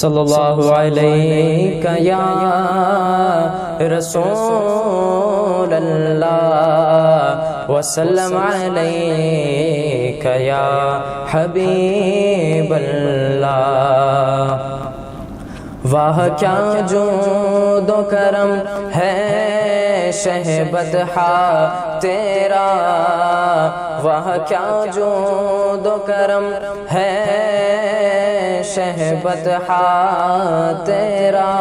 صلی اللہ علیہ یا رسول اللہ وسلم علیہ یا حبیب اللہ. واہ کیا جود و کرم ہے شہبت تیرا، واہ کیا جود و کرم ہے شہبت تیرا.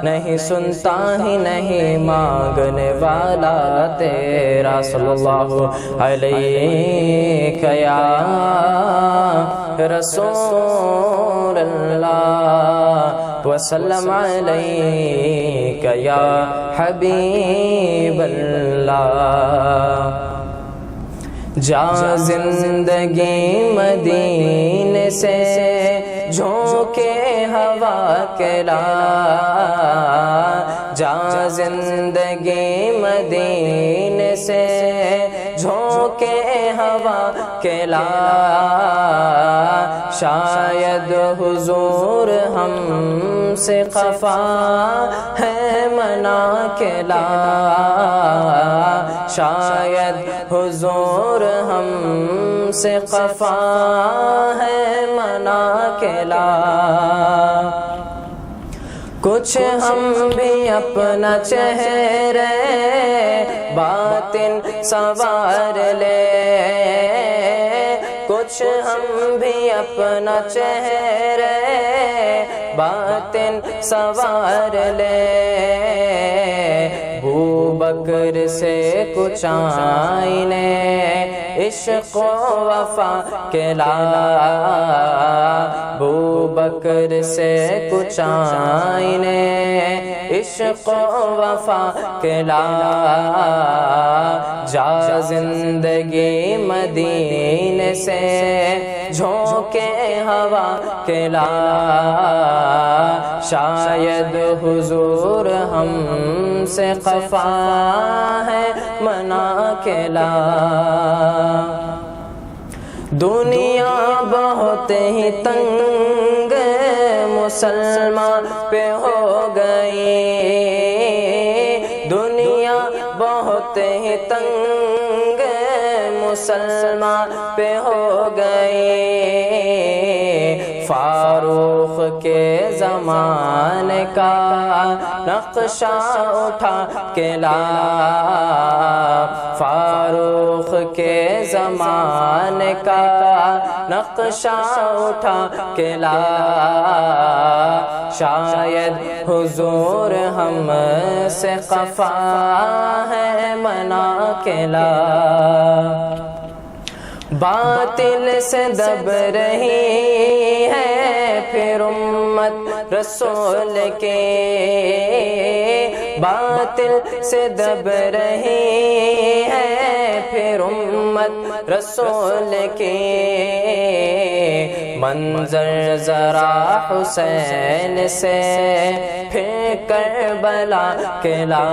نہیں سنتا ہی نہیں مانگنے والا تیرا. صلی اللہ علیہ یا رسول اللہ وسلم علیہ یا حبیب اللہ. جا زندگی مدینے سے جھونکے ہوا کے لا، جا زندگی مدینے سے جھونکے ہوا کے لا. شاید حضور ہم سے خفا ہے منا کے لا، شاید حضور ہم سے خفا ہے منا کے لا. کچھ ہم بھی اپنا چہرے باطن سنوار لے، کچھ ہم بھی اپنا چہرے باطن سنوار لے. بکر سے کچھ آئینے عشق و وفا کے لا، بکر سے کچھ آئینے عشق و وفا کے لا. جا زندگی مدینے سے جھونکے ہوا کے لا، شاید حضور ہم سے خفا ہے منا کے لا. دنیا بہت ہی تنگ مسلمان پہ ہو گئی، دنیا بہت ہی تنگ مسلمان پہ ہو گئی. فاروق کے زمانے کا نقشہ اٹھا کے لا، فاروق کے زمانے کا نقشہ اٹھا کے لا. شاید حضور ہم سے خفا ہے منا کے لا. باطل سے دب رہی ہے پھر امت رسول کے، باطل سے دب رہی ہے پھر امت رسول کے. منظر ذرا حسین سے پھر کربلا کے لا،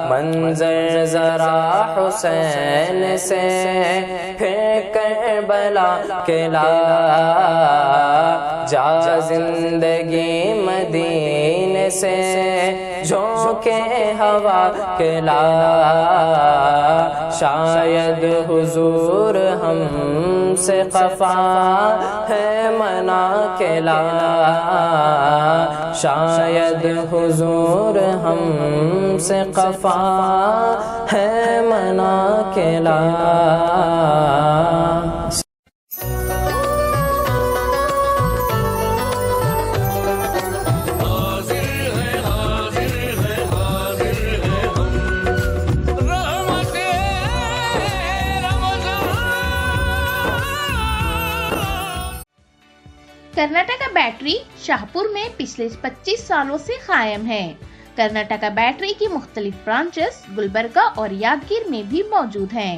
منظر ذرا حسین سے پھر کربلا کے لا. جا زندگی مدینے سے جھونکے ہوا کے لا، شاید حضور ہم سے خفا ہے منا کے لا، شاید حضور ہم سے خفا ہے منا کے لا. کرناٹکا بیٹری شاہپور میں پچھلے 25 سالوں سے قائم ہے. کرناٹکا بیٹری کی مختلف برانچز گلبرگہ اور یادگیر میں بھی موجود ہیں.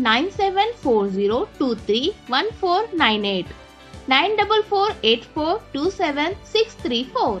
9740231498, 9448427634।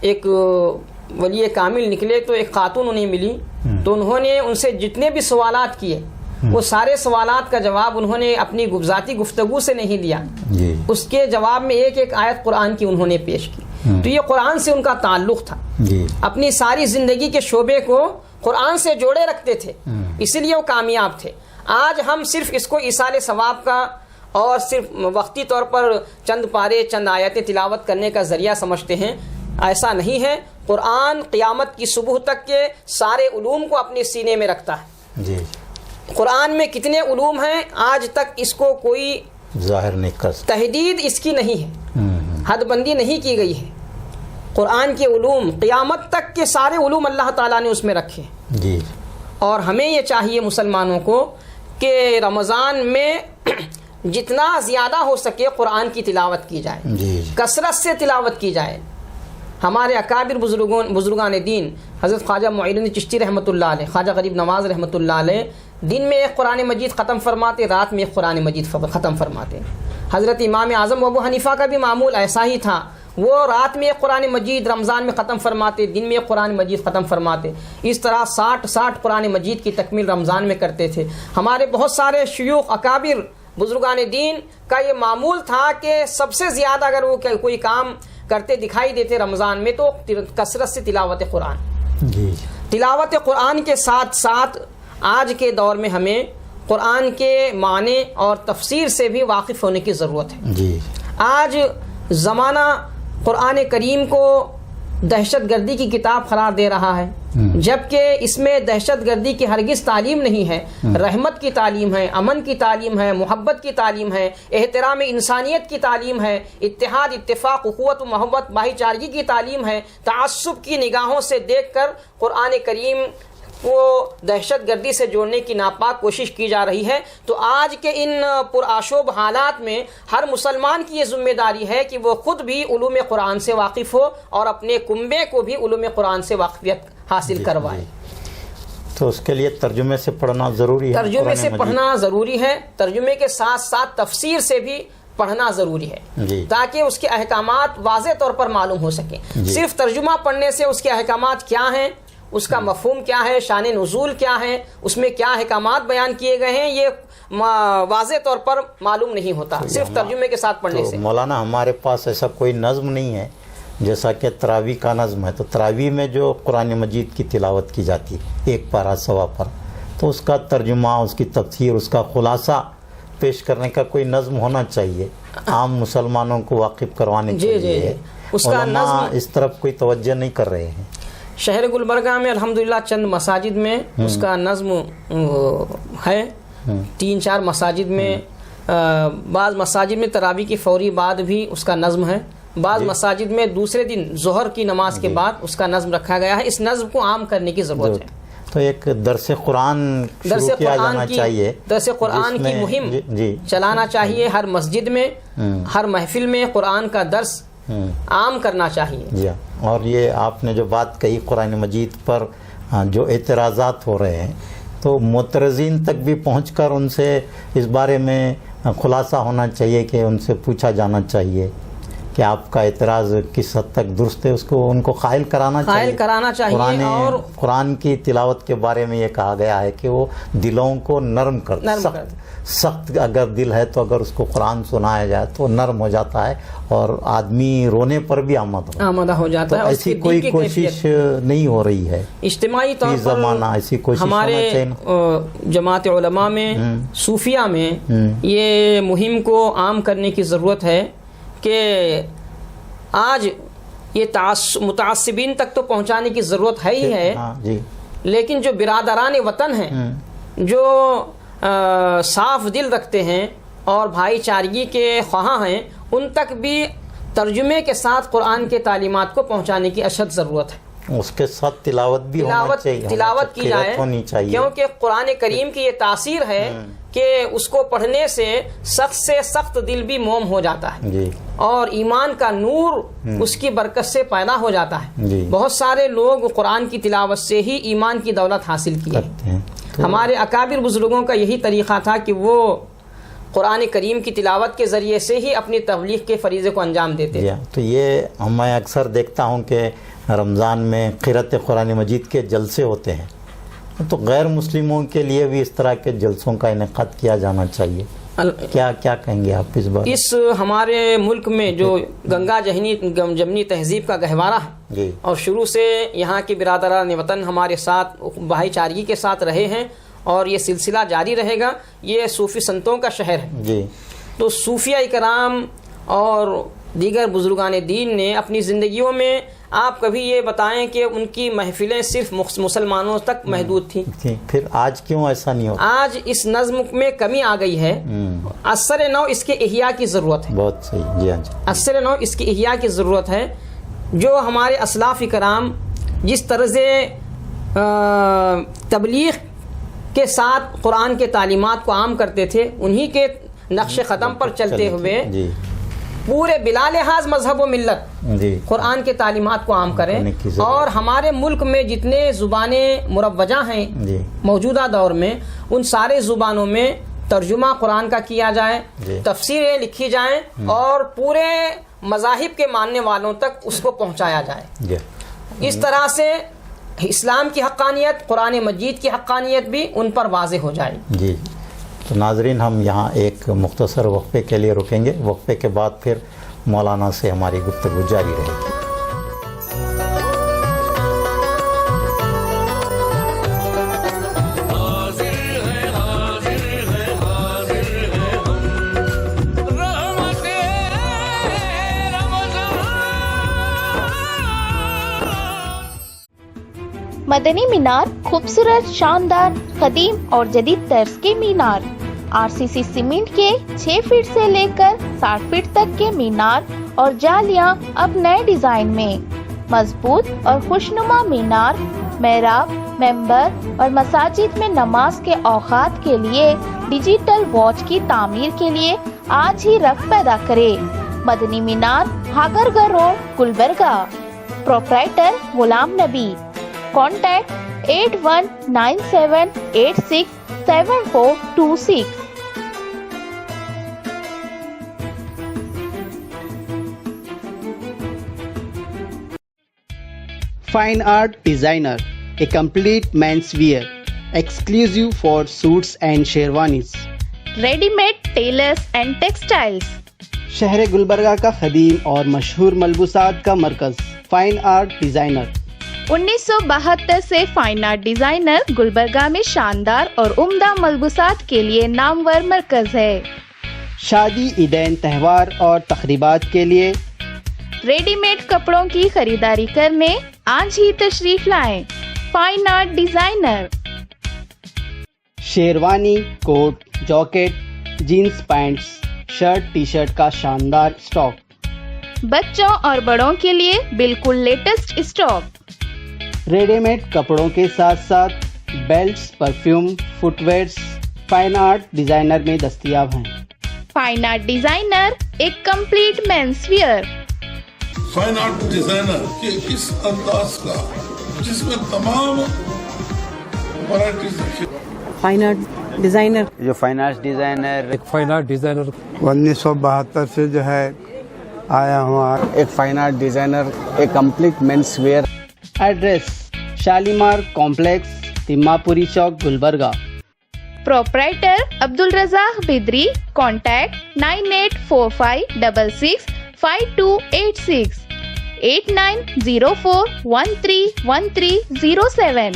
ایک ولی کامل نکلے تو ایک خاتون انہیں ملی، تو انہوں نے ان سے جتنے بھی سوالات کیے وہ سارے سوالات کا جواب انہوں نے اپنی ذاتی گفتگو سے نہیں دیا، اس کے جواب میں ایک ایک آیت قرآن کی انہوں نے پیش کی. تو یہ قرآن سے ان کا تعلق تھا، اپنی ساری زندگی کے شعبے کو قرآن سے جوڑے رکھتے تھے، اسی لیے وہ کامیاب تھے. آج ہم صرف اس کو ایصال ثواب کا اور صرف وقتی طور پر چند پارے چند آیتیں تلاوت کرنے کا ذریعہ سمجھتے ہیں. ایسا نہیں ہے. قرآن قیامت کی صبح تک کے سارے علوم کو اپنے سینے میں رکھتا ہے. قرآن میں کتنے علوم ہیں آج تک اس کو کوئی ظاہر نہیں کر سکتا، تحدید اس کی نہیں ہے، حد بندی نہیں کی گئی ہے. قرآن کے علوم قیامت تک کے سارے علوم اللہ تعالیٰ نے اس میں رکھے. اور ہمیں یہ چاہیے مسلمانوں کو کہ رمضان میں جتنا زیادہ ہو سکے قرآن کی تلاوت کی جائے، کثرت سے تلاوت کی جائے. ہمارے اکابر بزرگان دین حضرت خواجہ معین الدین چشتی رحمۃ اللہ علیہ، خواجہ غریب نواز رحمۃ اللہ علیہ دن میں ایک قرآن مجید ختم فرماتے، رات میں ایک قرآن مجید ختم فرماتے. حضرت امام اعظم ابو حنیفہ کا بھی معمول ایسا ہی تھا، وہ رات میں ایک قرآن مجید رمضان میں ختم فرماتے، دن میں ایک قرآن مجید ختم فرماتے. اس طرح 60 قرآن مجید کی تکمیل رمضان میں کرتے تھے. ہمارے بہت سارے شیوخ اکابر بزرگان دین کا یہ معمول تھا کہ سب سے زیادہ اگر وہ کوئی کام کرتے دکھائی دیتے رمضان میں تو کثرت سے تلاوت قرآن. تلاوت قرآن کے ساتھ ساتھ آج کے دور میں ہمیں قرآن کے معنی اور تفسیر سے بھی واقف ہونے کی ضرورت ہے. آج زمانہ قرآن کریم کو دہشت گردی کی کتاب قرار دے رہا ہے، جبکہ اس میں دہشت گردی کی ہرگز تعلیم نہیں ہے. رحمت کی تعلیم ہے، امن کی تعلیم ہے، محبت کی تعلیم ہے، احترام انسانیت کی تعلیم ہے، اتحاد اتفاق اخوت و محبت بھائی چارگی کی تعلیم ہے. تعصب کی نگاہوں سے دیکھ کر قرآن کریم کو دہشت گردی سے جوڑنے کی ناپاک کوشش کی جا رہی ہے. تو آج کے ان پرآشوب حالات میں ہر مسلمان کی یہ ذمہ داری ہے کہ وہ خود بھی علوم قرآن سے واقف ہو اور اپنے کنبے کو بھی علوم قرآن سے واقفیت حاصل کروائے. تو اس کے لیے ترجمے سے پڑھنا ضروری ہے، ترجمے سے پڑھنا ضروری ہے. ترجمے کے ساتھ ساتھ تفسیر سے بھی پڑھنا ضروری ہے تاکہ اس کے احکامات واضح طور پر معلوم ہو سکیں. صرف ترجمہ پڑھنے سے اس کے احکامات کیا ہیں، اس کا مفہوم کیا ہے، شان نزول کیا ہے، اس میں کیا احکامات بیان کیے گئے ہیں، یہ واضح طور پر معلوم نہیں ہوتا صرف ترجمے کے ساتھ پڑھنے سے. مولانا ہمارے پاس ایسا کوئی نظم نہیں ہے جیسا کہ تراویح کا نظم ہے. تو تراویح میں جو قرآن مجید کی تلاوت کی جاتی ہے 1 پارہ سوا پر، تو اس کا ترجمہ، اس کی تفسیر، اس کا خلاصہ پیش کرنے کا کوئی نظم ہونا چاہیے، عام مسلمانوں کو واقف کروانے کے لیے. اس کا علماء اس طرف کوئی توجہ نہیں کر رہے ہیں. شہر گلبرگہ میں الحمدللہ چند مساجد میں اس کا نظم ہے، 3-4 مساجد میں. بعض مساجد میں تراویح کی فوری بعد بھی اس کا نظم ہے، بعض مساجد میں دوسرے دن ظہر کی نماز کے بعد اس کا نظم رکھا گیا ہے. اس نظم کو عام کرنے کی ضرورت ہے. تو ایک درس قرآن شروع کیا جانا چاہیے، درس قرآن کی مہم چلانا چاہیے. ہر مسجد میں، ہر محفل میں قرآن کا درس عام کرنا چاہیے. اور یہ آپ نے جو بات کہی قرآن مجید پر جو اعتراضات ہو رہے ہیں، تو معترضین تک بھی پہنچ کر ان سے اس بارے میں خلاصہ ہونا چاہیے کہ ان سے پوچھا جانا چاہیے کہ آپ کا اعتراض کس حد تک درست ہے، اس کو ان کو قائل کرانا چاہیے. اور قرآن کی تلاوت کے بارے میں یہ کہا گیا ہے کہ وہ دلوں کو نرم کرتا ہے. سخت اگر دل ہے تو اگر اس کو قرآن سنایا جائے تو نرم ہو جاتا ہے اور آدمی رونے پر بھی آمادہ ہو جاتا ہے. ایسی کوئی کوشش نہیں ہو رہی ہے اجتماعی طور پر زمانہ، ایسی کوشش ہمارے جماعت علماء میں، صوفیہ میں یہ مہم کو عام کرنے کی ضرورت ہے کہ آج یہ متعصبین تک تو پہنچانے کی ضرورت ہے ہی ہے، لیکن جو برادران وطن ہیں، جو صاف دل رکھتے ہیں اور بھائی چارگی کے خواہاں ہیں، ان تک بھی ترجمے کے ساتھ قرآن کے تعلیمات کو پہنچانے کی اشد ضرورت ہے. اس کے ساتھ تلاوت بھی ہونا چاہیے، تلاوت کی جائے، کیونکہ قرآن کریم کی یہ تاثیر ہے کہ اس کو پڑھنے سے سخت دل بھی موم ہو جاتا ہے اور ایمان کا نور اس کی برکت سے پیدا ہو جاتا ہے. بہت سارے لوگ قرآن کی تلاوت سے ہی ایمان کی دولت حاصل کی ہے. ہمارے اکابر بزرگوں کا یہی طریقہ تھا کہ وہ قرآن کریم کی تلاوت کے ذریعے سے ہی اپنی تبلیغ کے فریضے کو انجام دیتے ہیں. تو یہ میں اکثر دیکھتا ہوں کہ رمضان میں قرأت قرآن مجید کے جلسے ہوتے ہیں، تو غیر مسلموں کے لیے بھی اس طرح کے جلسوں کا انعقاد کیا جانا چاہیے. کیا کہیں گے آپ اس بات؟ اس ہمارے ملک میں جو گنگا جمنی تہذیب کا گہوارہ ہے جی، اور شروع سے یہاں کے برادران وطن ہمارے ساتھ بھائی چارگی کے ساتھ رہے ہیں اور یہ سلسلہ جاری رہے گا. یہ صوفی سنتوں کا شہر ہے جی، تو صوفیہ اکرام اور دیگر بزرگان دین نے اپنی زندگیوں میں آپ کبھی یہ بتائیں کہ ان کی محفلیں صرف مسلمانوں تک محدود تھیں؟ پھر آج کیوں ایسا نہیں ہوتا؟ آج اس نظم میں کمی آ گئی ہے. اثر نو اس کے احیاء کی ضرورت ہے. بہت صحیح. جی ہاں جی. اثر نو اس کی احیاء کی ضرورت ہے. جو ہمارے اسلاف کرام جس طرز تبلیغ کے ساتھ قرآن کے تعلیمات کو عام کرتے تھے، انہی کے نقش قدم پر چلتے ہوئے جی، پورے بلا لحاظ مذہب و ملت جی، قرآن کے تعلیمات کو عام کریں. اور ہمارے ملک میں جتنے زبانیں مروجہ ہیں جی، موجودہ دور میں، ان سارے زبانوں میں ترجمہ قرآن کا کیا جائے، جی، تفسیریں لکھی جائیں اور پورے مذاہب کے ماننے والوں تک اس کو پہنچایا جائے. جی. اس طرح سے اسلام کی حقانیت، قرآن مجید کی حقانیت بھی ان پر واضح ہو جائے. جی. تو ناظرین، ہم یہاں ایک مختصر وقفے کے لیے رکیں گے. وقفے کے بعد پھر مولانا سے ہماری گفتگو جاری رہے گی. مدنی مینار خوبصورت، شاندار، قدیم اور جدید طرز کے مینار. RCC سیمنٹ کے 6 فٹ سے لے کر 60 فٹ تک کے مینار اور جالیاں اب نئے ڈیزائن میں. مضبوط اور خوشنما مینار محراب، ممبر اور مساجد میں نماز کے اوقات کے لیے ڈیجیٹل واچ کی تعمیر کے لیے آج ہی رقم پیدا کرے. مدنی مینار ہاگرگر روڈ، گلبرگہ. پروپرائٹر غلام نبی. Contact 8197867426. Fine Art Designer, a complete menswear, exclusive for suits and sherwanis. Ready-made tailors and textiles. شہر گلبرگہ کا قدیم اور مشہور ملبوسات کا مرکز فائن آرٹ ڈیزائنر. 1972 سے فائن آرٹ ڈیزائنر گلبرگہ میں شاندار اور عمدہ ملبوسات کے لیے نامور مرکز ہے. شادی، عیدین، تہوار اور تقریبات کے لیے ریڈی میڈ کپڑوں کی خریداری کرنے آج ہی تشریف لائیں. Fine art designer. Sherwani, coat, jacket, jeans pants, shirt, T shirt کا شاندار اسٹاک. بچوں اور بڑوں کے لیے بالکل لیٹسٹ اسٹاک. ریڈی میڈ کپڑوں کے ساتھ ساتھ belts, perfume, footwears fine art designer میں دستیاب ہیں. فائن آرٹ ڈیزائنر ایک complete means wear. Fine art designer کے اس انداز کا جس میں تمام ورائٹیز رکھی. فائن آرٹ ڈیزائنر جو فائن آرٹ ڈیزائنر، ایک فائن آرٹ ڈیزائنر 1972 سے جو ہے آیا ہوں. ایک فائن آرٹ ڈیزائنر، ایک complete means where. Address Shalimar complex, Timmapuri Chowk, Gulbarga. Proprietor Abdulrazzaq Badri. Contact 9845665286 8904131307.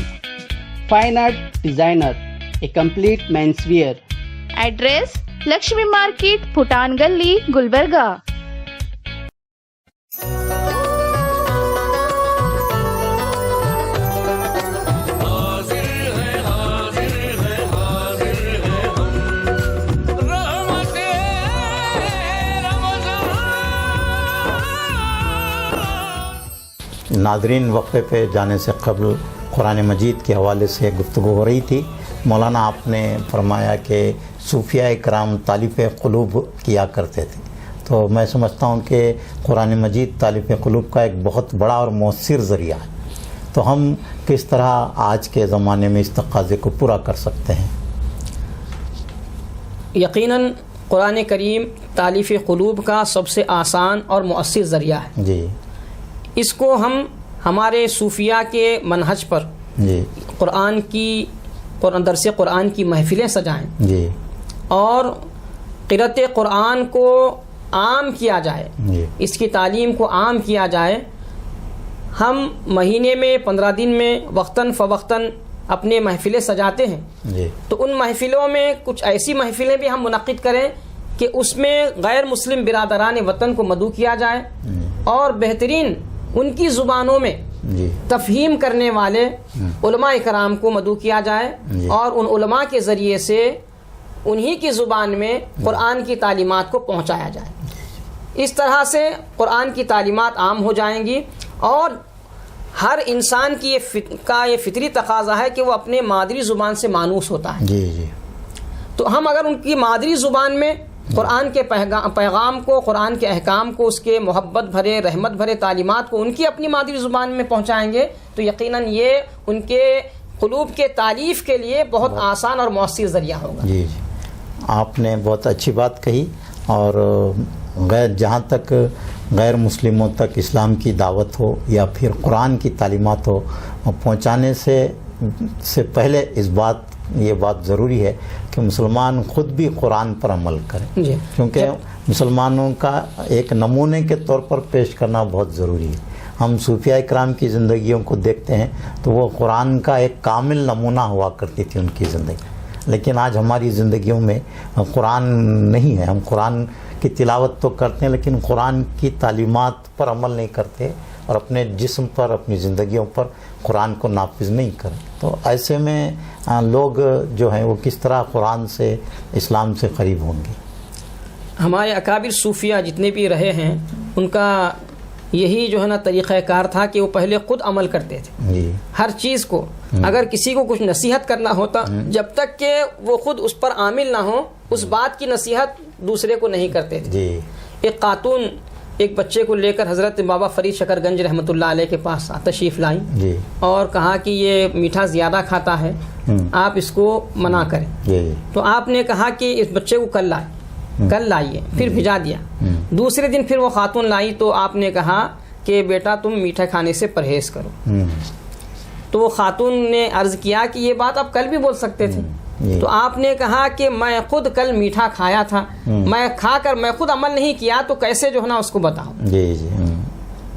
Fine art designer, a complete means where. Address Lakshmi market, Bhutan Gali, Gulbarga. ناظرین، وقفے پہ جانے سے قبل قرآن مجید کے حوالے سے گفتگو ہو رہی تھی. مولانا، آپ نے فرمایا کہ صوفیہ کرام طالب قلوب کیا کرتے تھے، تو میں سمجھتا ہوں کہ قرآن مجید طالب قلوب کا ایک بہت بڑا اور مؤثر ذریعہ ہے. تو ہم کس طرح آج کے زمانے میں اس تقاضے کو پورا کر سکتے ہیں؟ یقیناً قرآن کریم تالیف قلوب کا سب سے آسان اور مؤثر ذریعہ ہے. جی. اس کو ہم ہمارے صوفیہ کے منہج پر جی. درس قرآن کی محفلیں سجائیں جی. اور قرأت قرآن کو عام کیا جائے, جی. اس کی تعلیم کو عام کیا جائے. ہم مہینے میں 15 دن میں وقتاً فوقتاً اپنے محفلیں سجاتے ہیں. جی. تو ان محفلوں میں کچھ ایسی محفلیں بھی ہم منعقد کریں کہ اس میں غیر مسلم برادران وطن کو مدعو کیا جائے اور بہترین ان کی زبانوں میں جی. تفہیم کرنے والے علماء کرام کو مدعو کیا جائے جی. اور ان علماء کے ذریعے سے انہی کی زبان میں قرآن کی تعلیمات کو پہنچایا جائے. اس طرح سے قرآن کی تعلیمات عام ہو جائیں گی اور ہر انسان کی یہ فطری تقاضا ہے کہ وہ اپنے مادری زبان سے مانوس ہوتا ہے. جی. جی. تو ہم اگر ان کی مادری زبان میں قرآن کے پیغام کو, قرآن کے احکام کو, اس کے محبت بھرے رحمت بھرے تعلیمات کو ان کی اپنی مادری زبان میں پہنچائیں گے تو یقیناً یہ ان کے قلوب کے تالیف کے لیے بہت آسان اور مؤثر ذریعہ ہوگا. جی. جی. آپ نے بہت اچھی بات کہی. اور جہاں تک غیر مسلموں تک اسلام کی دعوت ہو یا پھر قرآن کی تعلیمات ہو پہنچانے سے پہلے یہ بات ضروری ہے کہ مسلمان خود بھی قرآن پر عمل کریں. جی. کیونکہ مسلمانوں کا ایک نمونے کے طور پر پیش کرنا بہت ضروری ہے. ہم صوفیہ اکرام کی زندگیوں کو دیکھتے ہیں تو وہ قرآن کا ایک کامل نمونہ ہوا کرتی تھی ان کی زندگی. لیکن آج ہماری زندگیوں میں قرآن نہیں ہے. ہم قرآن کی تلاوت تو کرتے ہیں لیکن قرآن کی تعلیمات پر عمل نہیں کرتے اور اپنے جسم پر, اپنی زندگیوں پر قرآن کو نافذ نہیں کرتے. تو ایسے میں لوگ جو ہیں وہ کس طرح قرآن سے, اسلام سے قریب ہوں گے؟ ہمارے اکابر صوفیہ جتنے بھی رہے ہیں ان کا یہی جو ہے نا طریقہ کار تھا کہ وہ پہلے خود عمل کرتے تھے. جی. ہر چیز کو اگر کسی کو کچھ نصیحت کرنا ہوتا جب تک کہ وہ خود اس پر عامل نہ ہو اس بات کی نصیحت دوسرے کو نہیں کرتے تھے. جی. ایک خاتون ایک بچے کو لے کر حضرت بابا فرید شکر گنج رحمۃ اللہ علیہ کے پاس تشریف لائیں. جی. اور کہا کہ یہ میٹھا زیادہ کھاتا ہے, آپ اس کو منع کریں. جی. تو آپ نے کہا کہ اس بچے کو کل لائیے, پھر بھیجا دیا. دوسرے دن پھر وہ خاتون لائی تو آپ نے کہا کہ بیٹا تم میٹھا کھانے سے پرہیز کرو. تو وہ خاتون نے عرض کیا کہ یہ بات آپ کل بھی بول سکتے تھے. تو آپ نے کہا کہ میں خود کل میٹھا کھایا تھا, میں کھا کر میں خود عمل نہیں کیا تو کیسے جو ہے نا اس کو بتاؤں. جی. جی.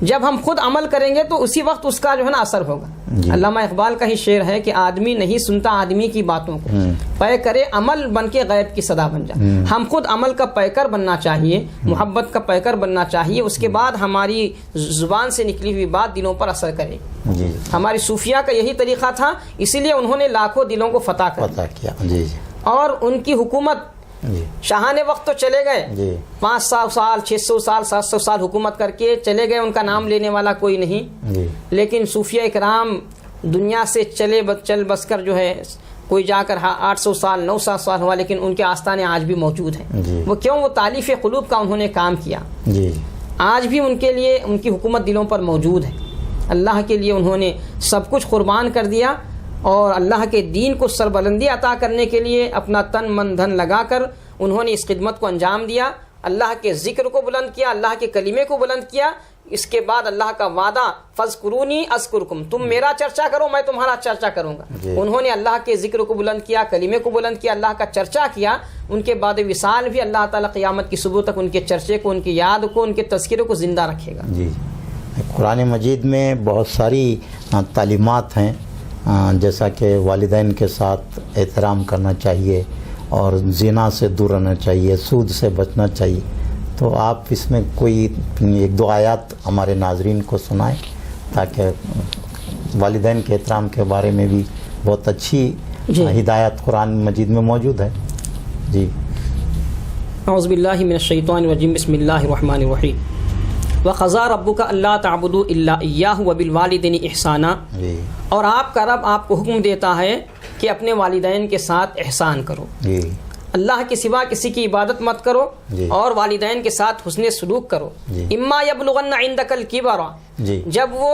جب ہم خود عمل کریں گے تو اسی وقت اس کا جو ہے نا اثر ہوگا. جی. علامہ اقبال کا ہی شعر ہے کہ آدمی نہیں سنتا آدمی کی باتوں کو, پے کرے عمل بن کے غیب کی صدا بن جا. ہم خود عمل کا پیکر بننا چاہیے, محبت کا پیکر بننا چاہیے, اس کے بعد ہماری زبان سے نکلی ہوئی بات دلوں پر اثر کرے گی. جی. ہماری صوفیہ کا یہی طریقہ تھا, اسی لیے انہوں نے لاکھوں دلوں کو فتح کیا. جی. جی. اور ان کی حکومت شاہان وقت تو چلے گئے, 500 سال 600 سال 700 سال حکومت کر کے چلے گئے, ان کا نام لینے والا کوئی نہیں. لیکن صوفیہ اکرام دنیا سے چل بس کر جو ہے کوئی جا کر 800 سال 900 سال ہوا لیکن ان کے آستانے آج بھی موجود ہیں. وہ کیوں؟ وہ تالیف قلوب کا انہوں نے کام کیا. آج بھی ان کے لیے ان کی حکومت دلوں پر موجود ہے. اللہ کے لیے انہوں نے سب کچھ قربان کر دیا اور اللہ کے دین کو سربلندی عطا کرنے کے لیے اپنا تن من دھن لگا کر انہوں نے اس خدمت کو انجام دیا. اللہ کے ذکر کو بلند کیا, اللہ کے کلمے کو بلند کیا. اس کے بعد اللہ کا وعدہ فذکرونی اذکرکم, تم میرا چرچا کرو میں تمہارا چرچا کروں گا. انہوں نے اللہ کے ذکر کو بلند کیا, کلمے کو بلند کیا, اللہ کا چرچا کیا. ان کے بعد وصال بھی اللہ تعالیٰ قیامت کی صبح تک ان کے چرچے کو, ان کی یاد کو, ان کے تذکرے کو زندہ رکھے گا. جی. قرآن مجید میں بہت ساری تعلیمات ہیں, جیسا کہ والدین کے ساتھ احترام کرنا چاہیے اور زنا سے دور رہنا چاہیے, سود سے بچنا چاہیے. تو آپ اس میں کوئی 1-2 آیات ہمارے ناظرین کو سنائیں تاکہ والدین کے احترام کے بارے میں بھی بہت اچھی ہدایت قرآن مجید میں موجود ہے. جی. اعوذ باللہ من الشیطان الرجیم, بسم اللہ الرحمن الرحیم. وَقَضَىٰ رَبُّكَ أَلَّا تَعْبُدُوا إِلَّا إِيَّاهُ وَبِالْوَالِدَيْنِ إِحْسَانًا. اور آپ کا رب آپ کو حکم دیتا ہے کہ اپنے والدین کے ساتھ احسان کرو. اللہ کے سوا کسی کی عبادت مت کرو اور والدین کے ساتھ حسن سلوک کرو. اما یبلغن عندک الکبر, جب وہ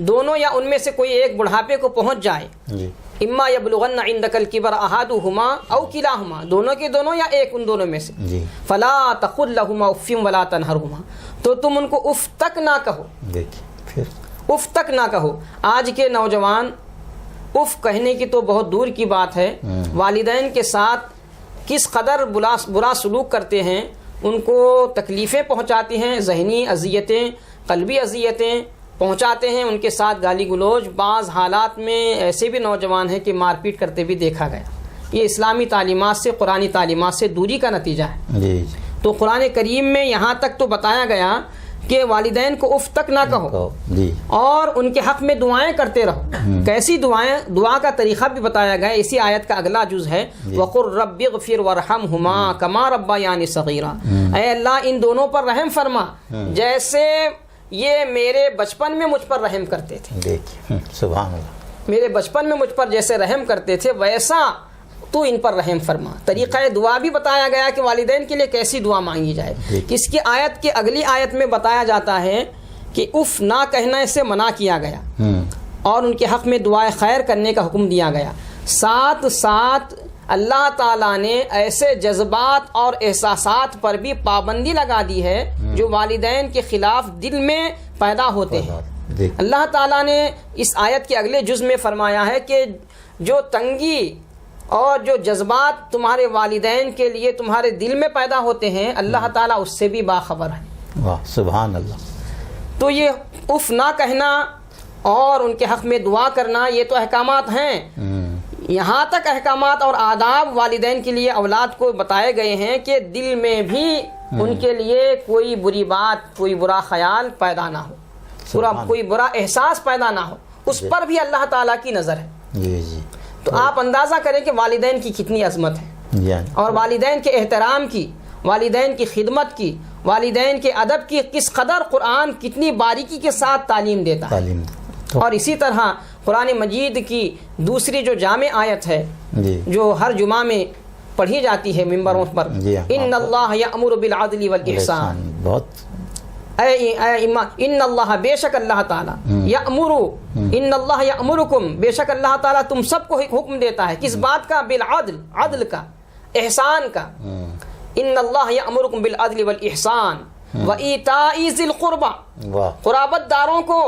دونوں یا ان میں سے کوئی ایک بڑھاپے کو پہنچ جائے، جی اما یبلغن عندک الکبر احدہما او کلاہما، دونوں کے دونوں یا ایک ان دونوں میں سے، جی فلا تقل لہما اف ولا تنہرہما، تو تم ان کو اف تک نہ کہو، دیکھیے پھر اف تک نہ کہو۔ آج کے نوجوان اف کہنے کی تو بہت دور کی بات ہے، والدین کے ساتھ کس قدر برا سلوک کرتے ہیں، ان کو تکلیفیں پہنچاتی ہیں، ذہنی اذیتیں، قلبی اذیتیں پہنچاتے ہیں، ان کے ساتھ گالی گلوچ، بعض حالات میں ایسے بھی نوجوان ہیں کہ مار پیٹ کرتے بھی دیکھا گیا۔ یہ اسلامی تعلیمات سے، قرآنی تعلیمات سے دوری کا نتیجہ ہے۔ جی تو قرآن کریم میں یہاں تک تو بتایا گیا کہ والدین کو اف تک نہ کہو، جی اور ان کے حق میں دعائیں کرتے رہو۔ کیسی دعائیں؟ دعا کا طریقہ بھی بتایا گیا، اسی آیت کا اگلا جز ہے وَقُلْ رَبِّ اغْفِرْ وَارْحَمْهُمَا كَمَا رَبَّيَانِي صَغِيرًا، اے اللہ ان دونوں پر رحم فرما جیسے یہ میرے بچپن میں مجھ پر رحم کرتے تھے، دیکھیے سبحان اللہ، میرے بچپن میں مجھ پر جیسے رحم کرتے تھے ویسا تو ان پر رحم فرما۔ طریقہ دعا بھی بتایا گیا کہ والدین کے لیے کیسی دعا مانگی جائے۔ اس کی آیت کے اگلی آیت میں بتایا جاتا ہے کہ اف نہ کہنے سے منع کیا گیا اور ان کے حق میں دعائے خیر کرنے کا حکم دیا گیا۔ ساتھ ساتھ اللہ تعالیٰ نے ایسے جذبات اور احساسات پر بھی پابندی لگا دی ہے جو والدین کے خلاف دل میں پیدا ہوتے ہیں۔ اللہ تعالیٰ نے اس آیت کے اگلے جز میں فرمایا ہے کہ جو تنگی اور جو جذبات تمہارے والدین کے لیے تمہارے دل میں پیدا ہوتے ہیں، اللہ تعالیٰ اس سے بھی باخبر ہے۔ واہ سبحان اللہ۔ تو یہ اف نہ کہنا اور ان کے حق میں دعا کرنا یہ تو احکامات ہیں، یہاں تک احکامات اور آداب والدین کے لیے اولاد کو بتائے گئے ہیں کہ دل میں بھی ان کے لیے کوئی بری بات، کوئی برا خیال پیدا نہ ہو، کوئی برا احساس پیدا نہ ہو، اس پر بھی اللہ تعالیٰ کی نظر ہے۔ جی جی تو آپ اندازہ کریں کہ والدین کی کتنی عظمت ہے، اور والدین کے احترام کی، والدین کی خدمت کی، والدین کے ادب کی کس قدر قرآن کتنی باریکی کے ساتھ تعلیم دیتا ہے۔ اور اسی طرح قرآن مجید کی دوسری جو جامع آیت ہے جو ہر جمعہ میں پڑھی جاتی ہے ممبروں پر، ان اللہ یأمر بالعدل والاحسان، ان اللہ بے شک اللہ تعالیٰ، یأمر ان اللہ یأمرکم بے شک اللہ تعالیٰ تم سب کو حکم دیتا ہے، کس بات کا؟ بالعدل، عدل کا، احسان کا۔ ان اللہ یأمرکم بالعدل والاحسان وایتاء ذی القربى، قرابت داروں کو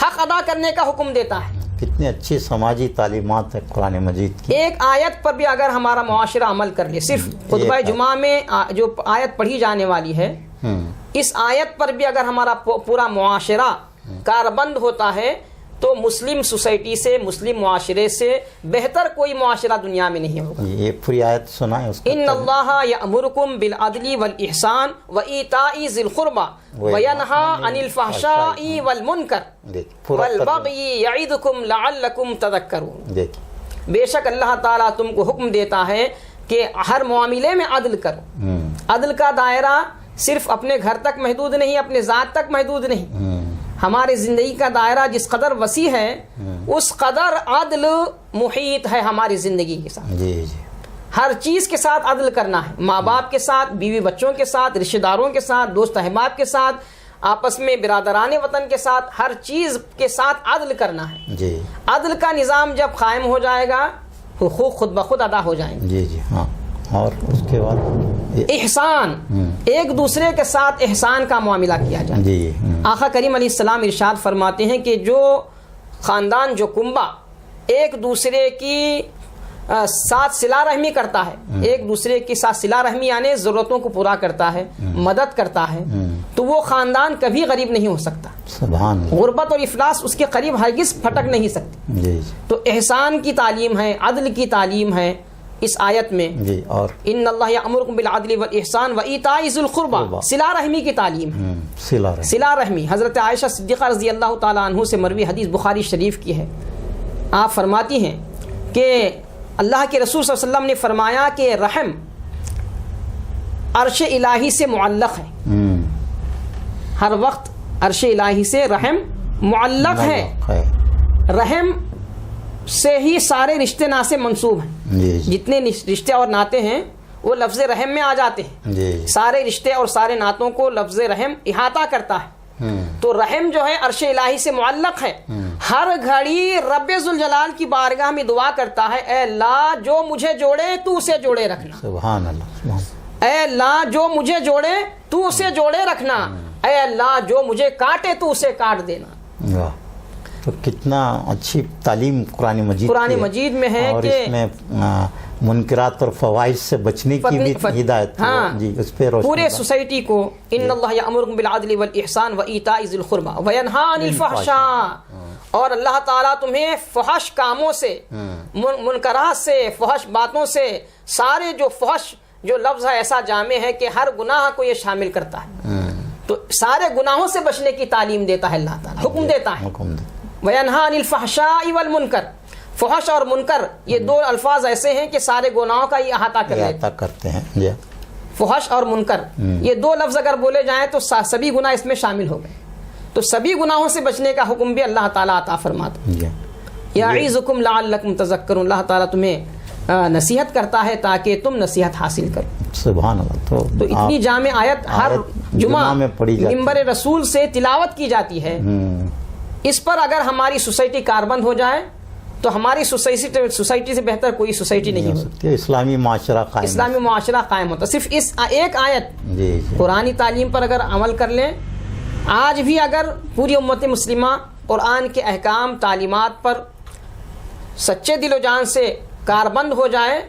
حق ادا کرنے کا حکم دیتا ہے۔ کتنی اچھی سماجی تعلیمات ہے قرآن مجید کی۔ ایک آیت پر بھی اگر ہمارا معاشرہ عمل کر لے، صرف خطبہ جمعہ میں جو آیت پڑھی جانے والی ہے، اس آیت پر بھی اگر ہمارا پورا معاشرہ کاربند ہوتا ہے تو مسلم سوسائٹی سے، مسلم معاشرے سے بہتر کوئی معاشرہ دنیا میں نہیں ہوگا۔ یہ پوری آیت سنائیں اس کا۔ ان اللہ یأمرکم بالعدل والاحسان وایتاء ذی القربى وینہی عن الفحشاء والمنکر والبغی یعظکم لعلکم تذکرون۔ بے شک اللہ تعالیٰ تم کو حکم دیتا ہے کہ ہر معاملے میں عدل کرو۔ عدل کا دائرہ صرف اپنے گھر تک محدود نہیں، اپنے ذات تک محدود نہیں، ہماری زندگی کا دائرہ جس قدر وسیع ہے اس قدر عدل محیط ہے ہماری زندگی کے ساتھ۔ جی جی ہر چیز کے ساتھ عدل کرنا ہے، ماں باپ کے ساتھ، بیوی بچوں کے ساتھ، رشتہ داروں کے ساتھ، دوست احباب کے ساتھ، آپس میں برادران وطن کے ساتھ، ہر چیز کے ساتھ عدل کرنا ہے۔ جی عدل کا نظام جب قائم ہو جائے گا حقوق خود بخود ادا ہو جائیں گے۔ جی جی ہاں، اور اس کے بعد احسان، ایک دوسرے کے ساتھ احسان کا معاملہ کیا جائے۔ جی آقا کریم علیہ السلام ارشاد فرماتے ہیں کہ جو خاندان، جو کنبہ ایک دوسرے کی ساتھ صلہ رحمی کرتا ہے، ایک دوسرے کے ساتھ صلہ رحمی یعنی ضرورتوں کو پورا کرتا ہے، مدد کرتا ہے، تو وہ خاندان کبھی غریب نہیں ہو سکتا۔ سبحان اللہ۔ غربت اور افلاس اس کے قریب ہرگز پھٹک نہیں سکتی۔ جی تو احسان کی تعلیم ہے، عدل کی تعلیم ہے اس آیت میں۔ جی اور ان اللہ یأمرکم بالعدل والاحسان وایتاء ذی القربى، صلہ رحمی کی تعلیم ہے۔ صلہ رحمی حضرت عائشہ صدیقہ رضی اللہ تعالی عنہ سے مروی حدیث بخاری شریف کی ہے، آپ فرماتی ہیں کہ اللہ کے رسول صلی اللہ علیہ وسلم نے فرمایا کہ رحم عرش الہی سے معلق ہے، ہر وقت عرش الہی سے رحم معلق ہے، رحم سے ہی سارے رشتے ناطے منسوب ہیں، جتنے رشتے اور ناطے ہیں وہ لفظ رحم میں آ جاتے ہیں، سارے رشتے اور سارے ناطوں کو لفظ رحم احاطہ کرتا ہے۔ تو رحم جو ہے عرش الہی سے معلق ہے، ہر گھڑی رب ذوالجلال کی بارگاہ میں دعا کرتا ہے، اے اللہ جو مجھے جوڑے تو اسے جوڑے رکھنا، سبحان اللہ، اے اللہ جو مجھے جوڑے تو اسے جوڑے رکھنا، اے اللہ جو مجھے کاٹے تو اسے کاٹ دینا۔ واہ، تو کتنا اچھی تعلیم قرآن مجید میں ہے اور کہ اس میں منکرات اور فواحش سے بچنے کی بھی ہدایت، جی اس پہ پورے سوسائٹی کو، ان اللہ یأمرکم بالعدل والاحسان وایتاء ذی القربى وینہی عن الفحشاء، اور اللہ تعالیٰ تمہیں فحش کاموں سے، منکرات سے، فحش باتوں سے، سارے جو فحش جو لفظ ہے ایسا جامع ہے کہ ہر گناہ کو یہ شامل کرتا ہے، تو سارے گناہوں سے بچنے کی تعلیم دیتا ہے اللہ تعالیٰ، حکم دیتا ہے۔ وینہی عن الفحشاء والمنکر، فحش اور منکر یہ دو الفاظ ایسے ہیں کہ سارے گناہوں کا یہ احاطہ کرتے ہیں۔ فحش اور منکر یہ دو لفظ اگر بولے جائیں تو سبھی گناہ اس میں شامل ہو گئے، تو سبھی گناہوں سے بچنے کا حکم بھی اللہ تعالیٰ عطا فرماتا ہے۔ یعظکم لعلکم تذکرون، اللہ تعالیٰ تمہیں نصیحت کرتا ہے تاکہ تم نصیحت حاصل کرو۔ سبحان اللہ، تو اتنی جامع آیت ہر جمعہ منبر رسول سے تلاوت کی جاتی ہے، اس پر اگر ہماری سوسائٹی کاربند ہو جائے تو ہماری سوسائٹی سے بہتر کوئی سوسائٹی نہیں ہوتی، اسلامی معاشرہ قائم ہوتا۔ صرف اس ایک آیت قرآنی تعلیم پر اگر عمل کر لیں، آج بھی اگر پوری امت مسلمہ قرآن کے احکام تعلیمات پر سچے دل و جان سے کاربند ہو جائے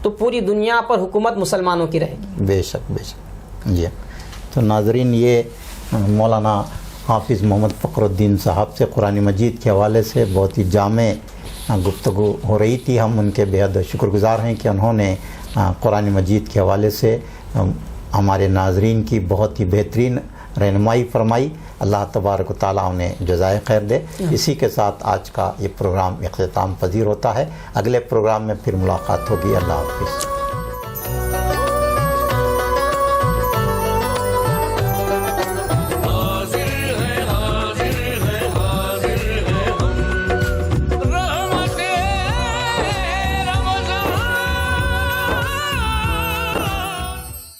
تو پوری دنیا پر حکومت مسلمانوں کی رہے گی۔ بے شک بے شک۔ جی تو ناظرین، یہ مولانا حافظ محمد فخر الدین صاحب سے قرآن مجید کے حوالے سے بہت ہی جامع گفتگو ہو رہی تھی۔ ہم ان کے بےحد شکر گزار ہیں کہ انہوں نے قرآن مجید کے حوالے سے ہمارے ناظرین کی بہت ہی بہترین رہنمائی فرمائی۔ اللہ تبارک و تعالیٰ انہیں جزائے خیر دے۔ اسی کے ساتھ آج کا یہ پروگرام اختتام پذیر ہوتا ہے۔ اگلے پروگرام میں پھر ملاقات ہوگی۔ اللہ حافظ۔